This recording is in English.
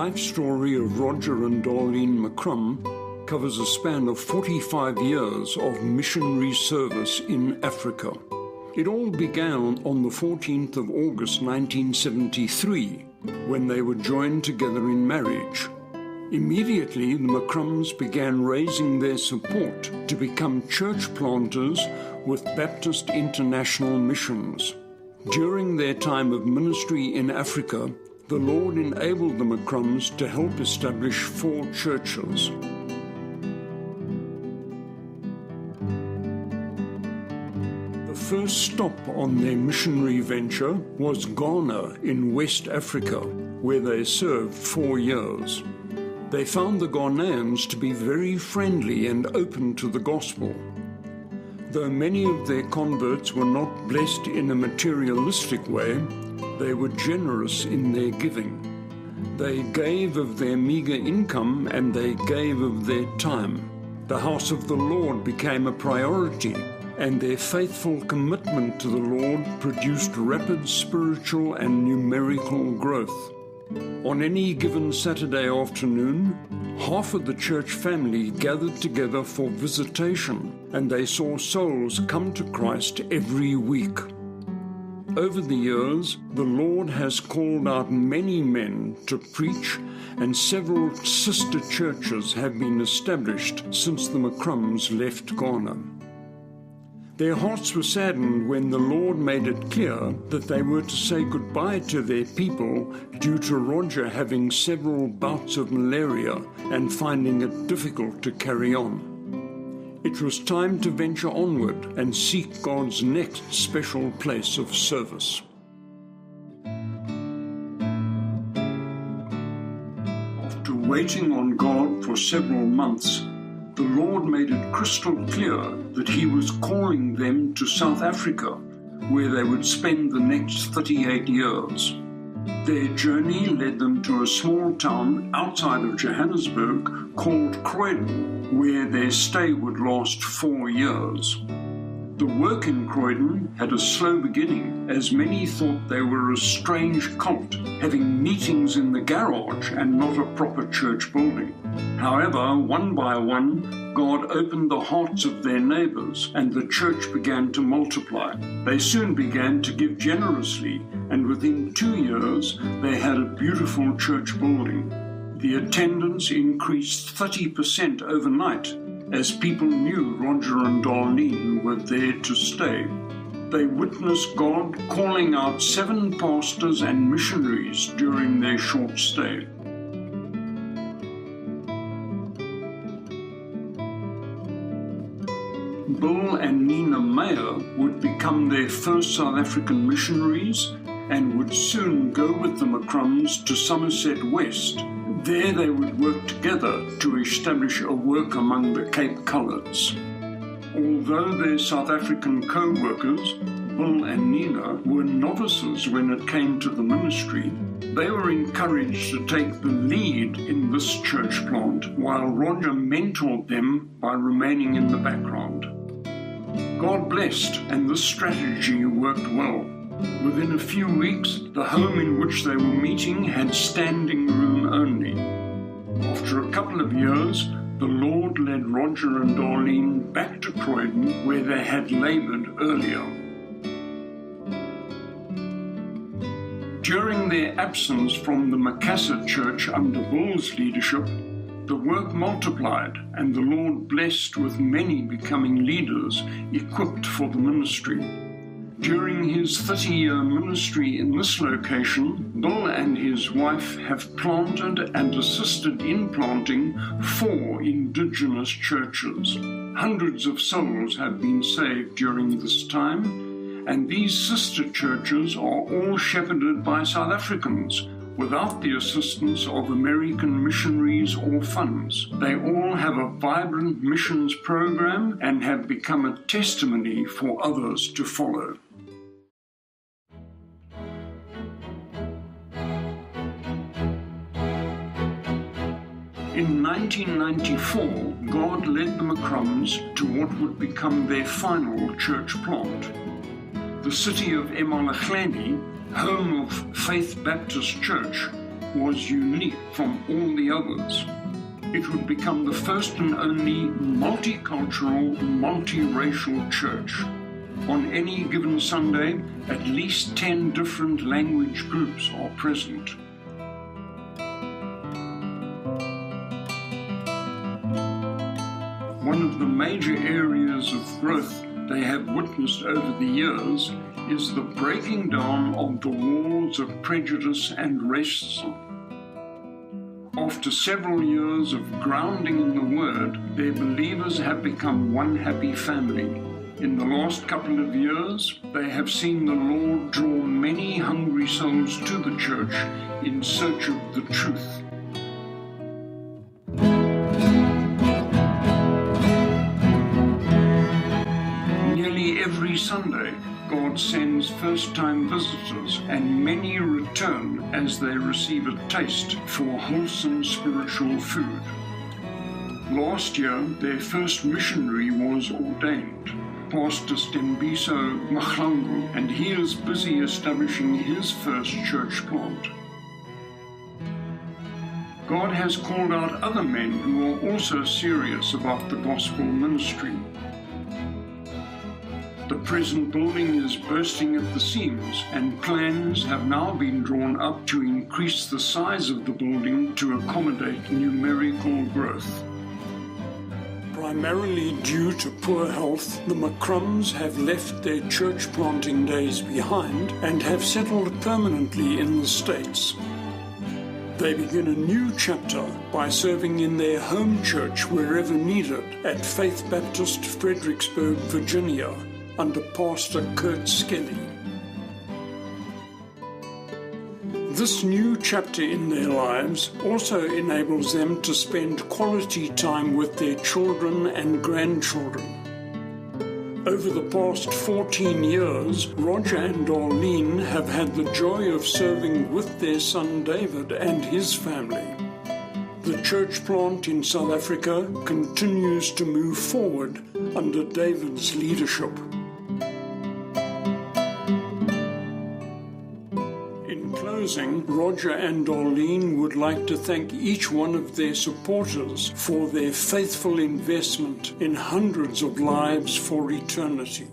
life story of Roger and Darlene McCrum covers a span of 45 years of missionary service in Africa. It all began on the 14th of August 1973, when they were joined together in marriage. Immediately, the McCrums began raising their support to become church planters with Baptist International Missions. During their time of ministry in Africa, the Lord enabled the McCrums to help establish 4 churches. The first stop on their missionary venture was Ghana in West Africa, where they served 4 years. They found the Ghanaians to be very friendly and open to the gospel. Though many of their converts were not blessed in a materialistic way, they were generous in their giving. They gave of their meager income and they gave of their time. The house of the Lord became a priority, and their faithful commitment to the Lord produced rapid spiritual and numerical growth. On any given Saturday afternoon, half of the church family gathered together for visitation, and they saw souls come to Christ every week. Over the years, the Lord has called out many men to preach, and several sister churches have been established since the McCrums left Ghana. Their hearts were saddened when the Lord made it clear that they were to say goodbye to their people due to Roger having several bouts of malaria and finding it difficult to carry on. It was time to venture onward and seek God's next special place of service. After waiting on God for several months, the Lord made it crystal clear that He was calling them to South Africa, where they would spend the next 38 years. Their journey led them to a small town outside of Johannesburg called Croydon, where their stay would last 4 years. The work in Croydon had a slow beginning, as many thought they were a strange cult, having meetings in the garage and not a proper church building. However, one by one, God opened the hearts of their neighbors, and the church began to multiply. They soon began to give generously, and within 2 years, they had a beautiful church building. The attendance increased 30% overnight, as people knew Roger and Darlene were there to stay. They witnessed God calling out 7 pastors and missionaries during their short stay. Bill and Nina Meyer would become their first South African missionaries and would soon go with the McCrums to Somerset West. There they would work together to establish a work among the Cape Colours. Although their South African co-workers, Bill and Nina, were novices when it came to the ministry, they were encouraged to take the lead in this church plant, while Roger mentored them by remaining in the background. God blessed, and this strategy worked well. Within a few weeks, the home in which they were meeting had standing room only. After a couple of years, the Lord led Roger and Darlene back to Croydon, where they had laboured earlier. During their absence from the Macassar church under Bill's leadership, the work multiplied, and the Lord blessed with many becoming leaders equipped for the ministry. During his 30-year ministry in this location, Bill and his wife have planted and assisted in planting 4 indigenous churches. Hundreds of souls have been saved during this time, and these sister churches are all shepherded by South Africans, without the assistance of American missionaries or funds. They all have a vibrant missions program and have become a testimony for others to follow. In 1994, God led the McCrums to what would become their final church plant. The city of Emalahleni, home of Faith Baptist Church, was unique from all the others. It would become the first and only multicultural, multiracial church. On any given Sunday, at least 10 different language groups are present. One of the major areas of growth they have witnessed over the years is the breaking down of the walls of prejudice and racism. After several years of grounding in the Word, their believers have become one happy family. In the last couple of years, they have seen the Lord draw many hungry souls to the church in search of the truth. Nearly every Sunday, God sends first-time visitors, and many return as they receive a taste for wholesome spiritual food. Last year, their first missionary was ordained, Pastor Stembiso Mahlangu, and he is busy establishing his first church plant. God has called out other men who are also serious about the gospel ministry. The present building is bursting at the seams, and plans have now been drawn up to increase the size of the building to accommodate numerical growth. Primarily due to poor health, the McCrums have left their church planting days behind and have settled permanently in the States. They begin a new chapter by serving in their home church wherever needed at Faith Baptist, Fredericksburg, Virginia, under Pastor Kurt Skelly. This new chapter in their lives also enables them to spend quality time with their children and grandchildren. Over the past 14 years, Roger and Darlene have had the joy of serving with their son David and his family. The church plant in South Africa continues to move forward under David's leadership. In closing, Roger and Darlene would like to thank each one of their supporters for their faithful investment in hundreds of lives for eternity.